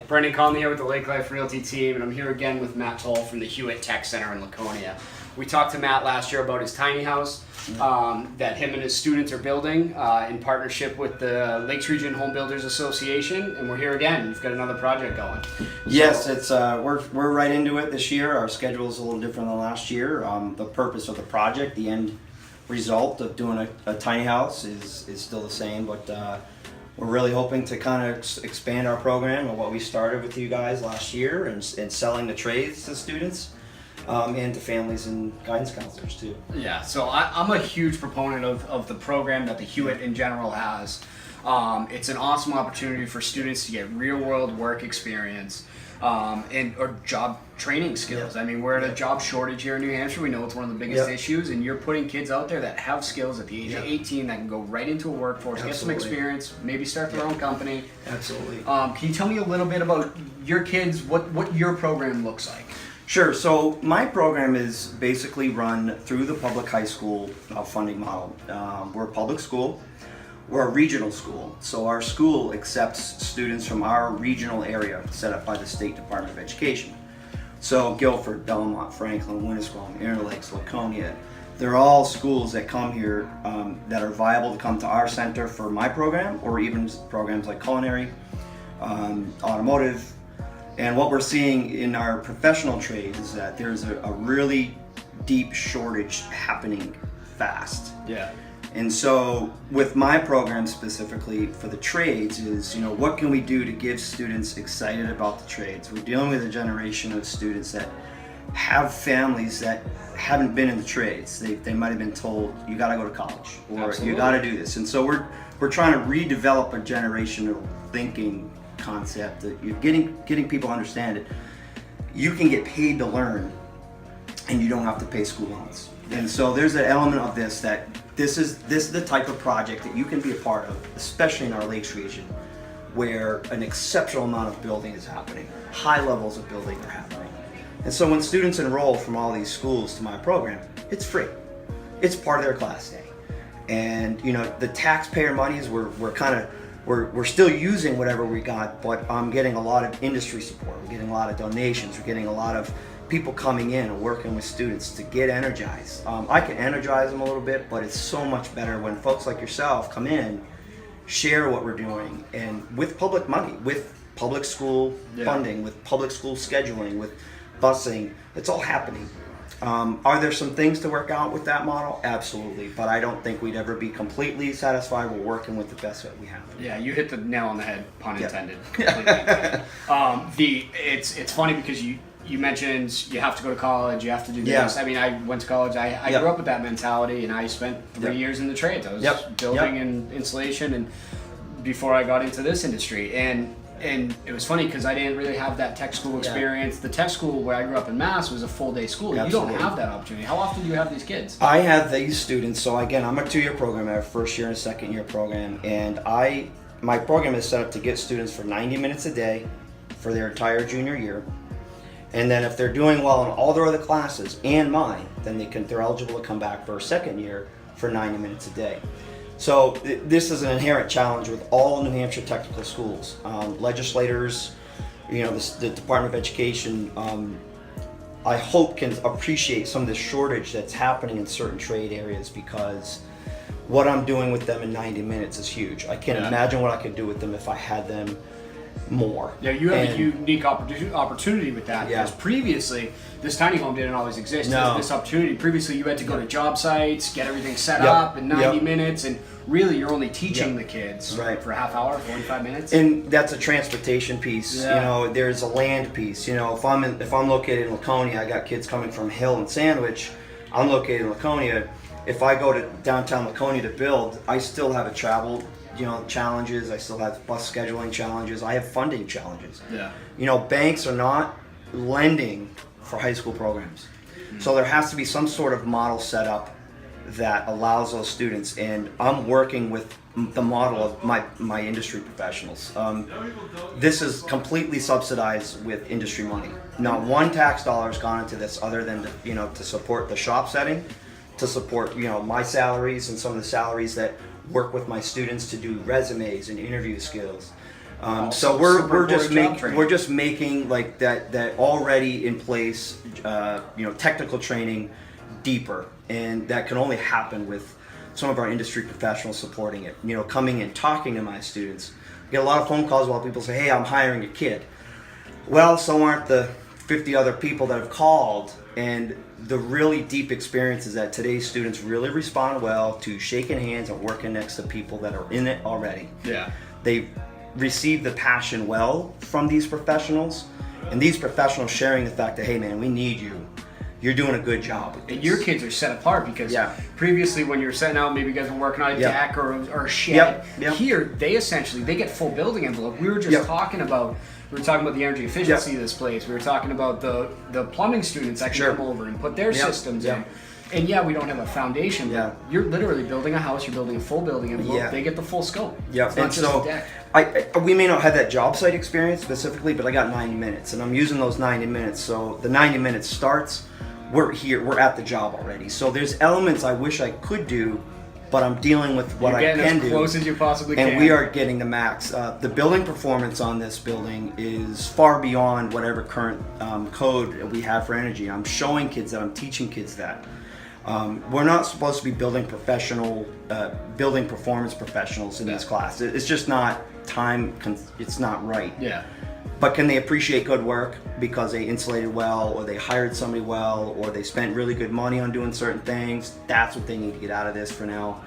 Brendan Conley here with the Lake Life Realty team, and I'm here again with Matt Towle from the Huot Tech Center in Laconia. We talked to Matt last year about his tiny house that him and his students are building in partnership with the Lakes Region Home Builders Association, and we're here again. You've got another project going. Yes, it's we're right into it this year. Our schedule is a little different than last year. The purpose of the project, the end result of doing a tiny house is still the same, but we're really hoping to kind of expand our program and what we started with you guys last year and selling the trades to students and to families and guidance counselors too. Yeah, so I'm a huge proponent of the program that the Huot in general has. It's an awesome opportunity for students to get real world work experience or job training skills. I mean, we're at a job shortage here in New Hampshire. We know it's one of the biggest issues, and you're putting kids out there that have skills at the age of 18 that can go right into a workforce, get some experience, maybe start their own company. Absolutely. Can you tell me a little bit about your kids, what your program looks like? Sure. So my program is basically run through the public high school funding model. We're a public school. We're a regional school, so our school accepts students from our regional area set up by the State Department of Education. So Guilford, Belmont, Franklin, Winnisquam, Interlakes, Laconia, they're all schools that come here that are viable to come to our center for my program, or even programs like culinary, automotive. And what we're seeing in our professional trades is that there's a really deep shortage happening fast. Yeah. And so with my program specifically for the trades is, what can we do to give students excited about the trades? We're dealing with a generation of students that have families that haven't been in the trades. They might have been told, you gotta go to college, or you gotta do this. And so we're trying to redevelop a generational thinking concept that you're getting people to understand it. You can get paid to learn and you don't have to pay school loans. And so there's an element of this that this is the type of project that you can be a part of, especially in our Lakes region, where an exceptional amount of building is happening. High levels of building are happening. And so when students enroll from all these schools to my program, it's free. It's part of their class day. And the taxpayer monies, we're still using whatever we got, but I'm getting a lot of industry support. We're getting a lot of donations. We're getting a lot of people coming in and working with students to get energized. I can energize them a little bit, but it's so much better when folks like yourself come in, share what we're doing, and with public money, with public school funding, with public school scheduling, with busing, it's all happening. Are there some things to work out with that model? Absolutely, but I don't think we'd ever be completely satisfied. We're working with the best that we have. Yeah, you hit the nail on the head, pun intended. It's funny because you mentioned you have to go to college, you have to do this. I mean, I went to college, I grew up with that mentality, and I spent 3 years in the trades. I was building and insulation and before I got into this industry. And it was funny because I didn't really have that tech school experience. The tech school where I grew up in Mass was a full day school. Absolutely. You don't have that opportunity. How often do you have these kids? I have these students. So again, I'm a 2-year program. I have a first year and a second year program. And my program is set up to get students for 90 minutes a day for their entire junior year. And then if they're doing well in all their other classes and mine, then they're eligible to come back for a second year for 90 minutes a day. So this is an inherent challenge with all New Hampshire technical schools. Legislators, the Department of Education, I hope can appreciate some of the shortage that's happening in certain trade areas, because what I'm doing with them in 90 minutes is huge. I can't imagine what I could do with them if I had them more. Yeah, you have a unique opportunity with that, because previously this tiny home didn't always exist. This opportunity, previously you had to go to job sites, get everything set up in 90 minutes, and really you're only teaching the kids for a half hour, 45 minutes. And that's a transportation piece. There's a land piece. If I'm located in Laconia, I got kids coming from Hill and Sandwich. I'm located in Laconia. If I go to downtown Laconia to build, I still have a travel challenges. I still have bus scheduling challenges. I have funding challenges. Banks are not lending for high school programs. So there has to be some sort of model set up that allows those students, and I'm working with the model of my industry professionals. This is completely subsidized with industry money. Not one tax dollar has gone into this other than to support the shop setting, to support, you know, my salaries and some of the salaries that work with my students to do resumes and interview skills. So we're just making like that already in place, you know, technical training deeper, and that can only happen with some of our industry professionals supporting it. You know, coming and talking to my students. I get a lot of phone calls while people say, "Hey, I'm hiring a kid." Well, so aren't the 50 other people that have called, and the really deep experience is that today's students really respond well to shaking hands and working next to people that are in it already. Yeah. They receive the passion well from these professionals, and these professionals sharing the fact that, hey man, we need you. You're doing a good job. And your kids are set apart because previously when you were setting out, maybe you guys were working on a deck or a shed. Here, they get full building envelope. We were just talking about the energy efficiency of this place. We were talking about the plumbing students that can come over and put their systems in. And we don't have a foundation, but you're literally building a house, you're building a full building envelope. They get the full scope. It's not just a deck. We may not have that job site experience specifically, but I got 90 minutes, and I'm using those 90 minutes. So the 90 minutes starts, we're here, we're at the job already. So there's elements I wish I could do, but I'm dealing with what I can do. You're getting as close as you possibly can. And we are getting the max. The building performance on this building is far beyond whatever current code we have for energy. I'm showing kids that, I'm teaching kids that. We're not supposed to be building performance professionals in this class. It's just not it's not right. Yeah. But can they appreciate good work because they insulated well, or they hired somebody well, or they spent really good money on doing certain things? That's what they need to get out of this for now.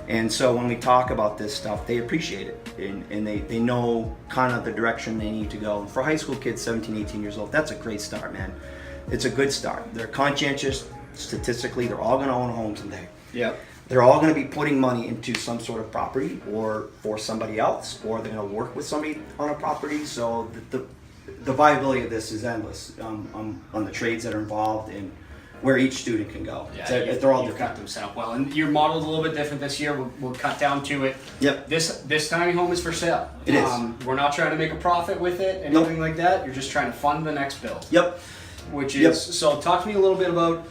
And so when we talk about this stuff, they appreciate it, and they know kind of the direction they need to go. For high school kids, 17, 18 years old, that's a great start, man. It's a good start. They're conscientious. Statistically, they're all going to own a home someday. Yep. They're all going to be putting money into some sort of property, or for somebody else, or they're going to work with somebody on a property. So the viability of this is endless on the trades that are involved and where each student can go. Yeah, they're all you've different. got them set up well, and your model's a little bit different this year. We'll cut down to it. Yep. This tiny home is for sale. It is. We're not trying to make a profit with it, anything like that. You're just trying to fund the next build. Yep. Which is so. Talk to me a little bit about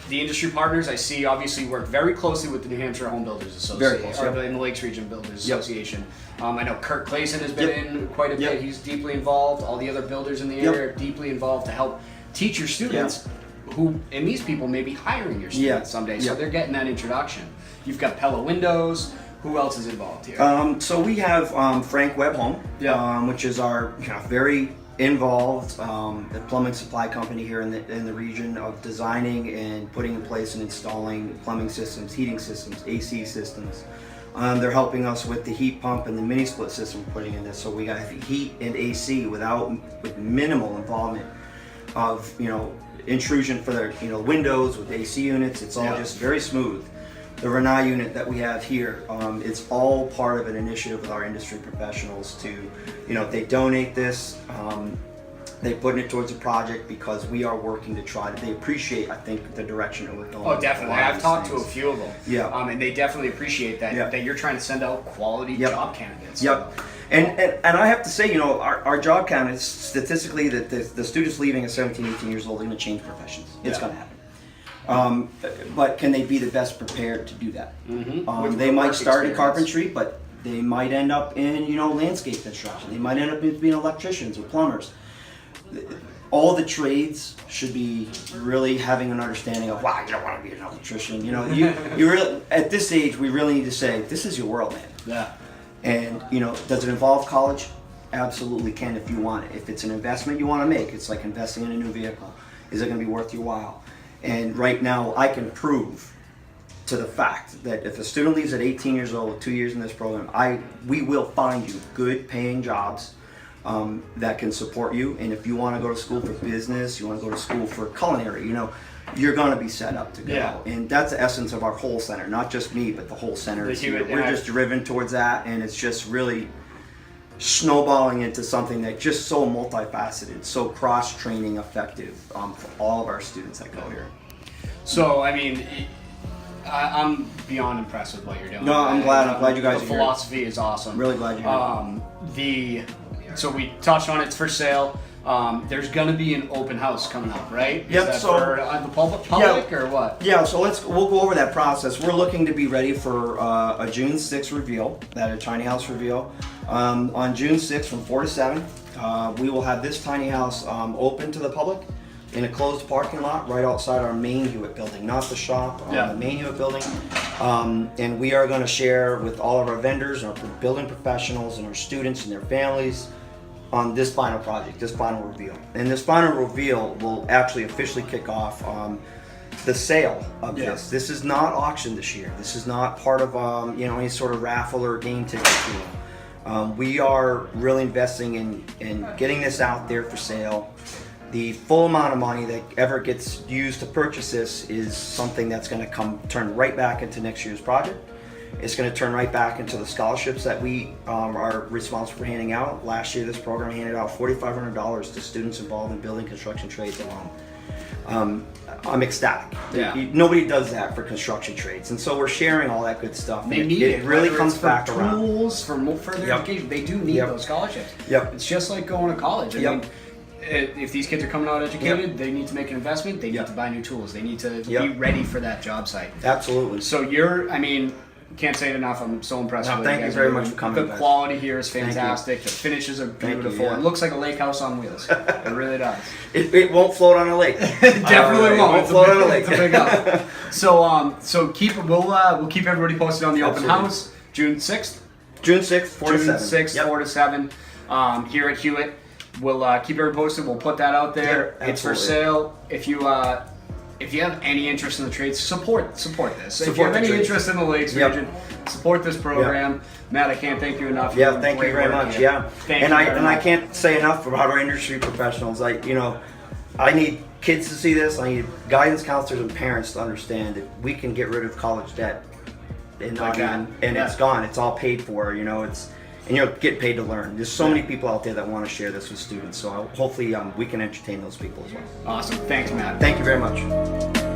the industry partners. I see obviously you work very closely with the New Hampshire Home Builders Association, very close, or in the Lakes Region Builders Association. I know Kurt Clayson has been in quite a bit. He's deeply involved. All the other builders in the area are deeply involved to help teach your students. And these people may be hiring your students someday, so they're getting that introduction. You've got Pella Windows. Who else is involved here? So we have Frank Webb Home, which is our very involved the plumbing supply company here in the region of designing and putting in place and installing plumbing systems, heating systems, AC systems. They're helping us with the heat pump and the mini split system we're putting in this, so we got heat and AC with minimal involvement of intrusion for their windows with AC units. It's all just very smooth. The Renai unit that we have here, it's all part of an initiative with our industry professionals to, they donate this, they put it towards a project because we are working to they appreciate, I think, the direction that we're going. Oh, definitely. I've talked to a few of them. Yeah. And they definitely appreciate that you're trying to send out quality job candidates. Yep. And I have to say, our job count is statistically that the students leaving at 17, 18 years old are going to change professions. It's going to happen. But can they be the best prepared to do that? Mm-hmm. They might start in carpentry, but they might end up in landscape construction. They might end up being electricians or plumbers. All the trades should be really having an understanding of, wow, you don't want to be an electrician. You really, at this age, we really need to say, this is your world, man. Yeah. And does it involve college? Absolutely can if you want it. If it's an investment you want to make, it's like investing in a new vehicle. Is it going to be worth your while? And right now, I can prove to the fact that if a student leaves at 18 years old with 2 years in this program, we will find you good paying jobs that can support you. And if you want to go to school for business, you want to go to school for culinary, you're going to be set up to go. Yeah. And that's the essence of our whole center, not just me, but the whole center. We're just driven towards that, and it's just really snowballing into something that's just so multifaceted, so cross-training effective for all of our students that go here. So, I mean, I'm beyond impressed with what you're doing. No, I'm glad you guys are here. The philosophy is awesome. Really glad you're here. So we touched on it's for sale. there's going to be an open house coming up, right? Yep, Is that so- for the public or what? Yeah, so we'll go over that process. We're looking to be ready for a June 6th reveal, that a tiny house reveal. On June 6th from 4 to 7, we will have this tiny house open to the public in a closed parking lot right outside our main Huot building, not the shop, Yeah. the main Huot building. And we are going to share with all of our vendors, our building professionals, and our students and their families on this final project, this final reveal. And this final reveal will actually officially kick off the sale of Yeah. this. This is not auction this year. This is not part of any sort of raffle or game ticket deal. We are really investing in getting this out there for sale. The full amount of money that ever gets used to purchase this is something that's going to turn right back into next year's project. It's going to turn right back into the scholarships that we are responsible for handing out. Last year, this program handed out $4,500 to students involved in building construction trades alone. I'm ecstatic. Yeah. Nobody does that for construction trades, and so we're sharing all that good stuff. They and need it. It really whether comes it's for back around. tools, for further Yep. education. They do need Yep. those scholarships. Yep. It's just like going to college. I Yep. mean, if these kids are coming out educated, Yep. they need to make an investment. They need Yep. to buy new tools. They need to Yep. be ready for that job site. Absolutely. So can't say it enough. I'm so impressed No, with thank you you guys very are much doing. for coming, The guys. quality here is Thank you. fantastic. The finishes are Thank you, beautiful. yeah. It looks like a lake house on wheels. It really does. It won't float on a lake. Definitely It won't. won't It's float a on a big, lake. it's a big house. So we'll keep everybody posted on the open Absolutely. house, June 6th. June 6th, 4 to 7. 6th, Yep. 4 to 7, here at Huot. We'll keep everybody posted. We'll put that out there. Yeah, it's for absolutely. sale. If you have any interest in the trades, support this. If you Support have the any trades. interest in the Lakes Yep. region, support this program. Matt, I can't thank you enough. Yeah, You're thank you great very work much. here. Yeah, Thank and you I very and I much. can't say enough about our industry professionals. I need kids to see this. I need guidance counselors and parents to understand that we can get rid of college debt and Like that. Yeah. it's gone. It's all paid for. And you'll get paid to learn. There's so many people out there that want to share this with students. So hopefully we can entertain those people as well. Awesome. Thanks, Matt. Thank you very much.